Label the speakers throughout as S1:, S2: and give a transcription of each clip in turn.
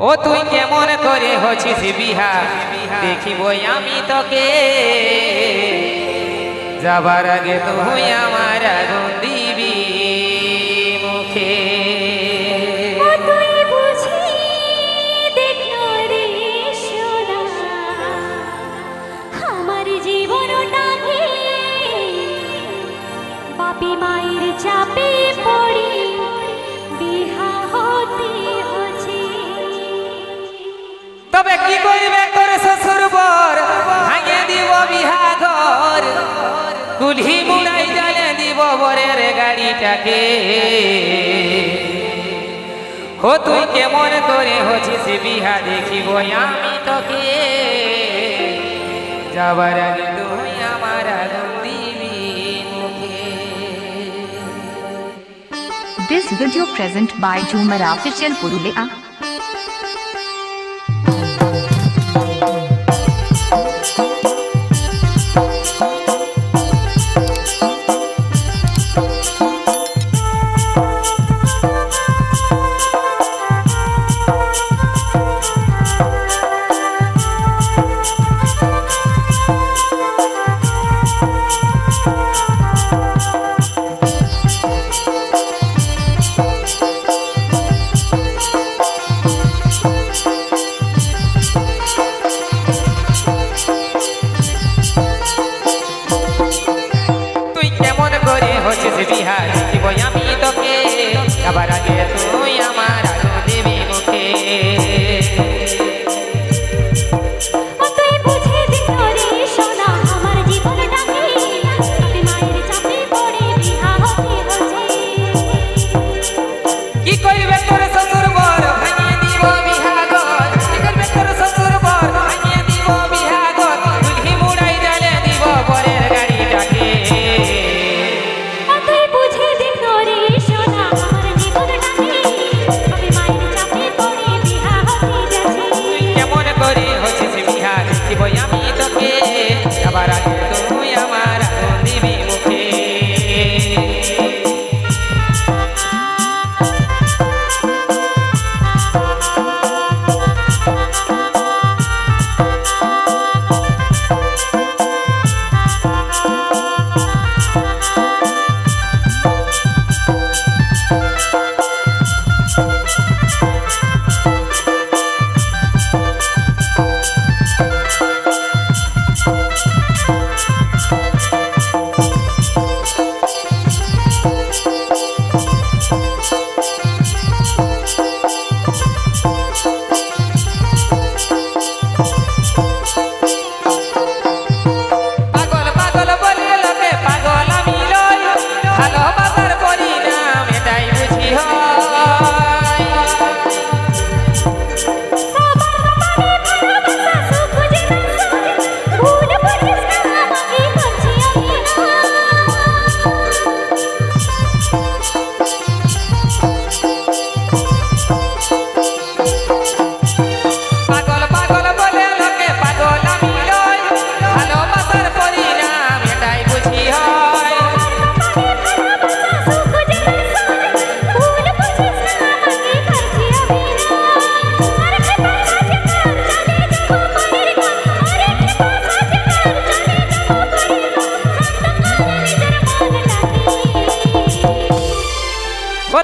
S1: ও তুই কেমন করে হছিস বিহা দেখিব আমি তোকে যাবার আগে তুই আমার আগুন দিবি মুখে।
S2: আমার জীবনটাকে বাপি মায়ের চাপে পড়ি বিহা হতে হচ্ছে।
S1: তবে কি করিবে তোর শ্বশুর বর ভাঙে দিব বিহা ঘর কুলহি মুড়াই জ্বালে দিব বরের গাড়িটাকে। ও তুই কেমন করে হছিস বিহা দেখিব আমি তোকে যাবার আগে তুই আমার আগুন দিবি মুখে।
S3: This video present by Jhumar Official Purulia.
S1: বিহা দেখিব আমি তোকে যাবার আগে তুই আমার আগুন দিবি মুখে। কি করিবে তোর শ্বশুর বর ভাঙিয়ে দিব বিহা ঘর, কি করবে তোর শ্বশুর বর ভাঙিয়ে দিব বিহা ঘর কুলহি মুড়াই জ্বালে দিব বরের গাড়িটাকে। কেমন করে হচ্ছিস বিহা দেখিব আমি তোকে যাবার আগে তুই আমার আগুন দিবি মুখে।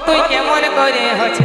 S1: তুই কেমন করে হচ্ছিস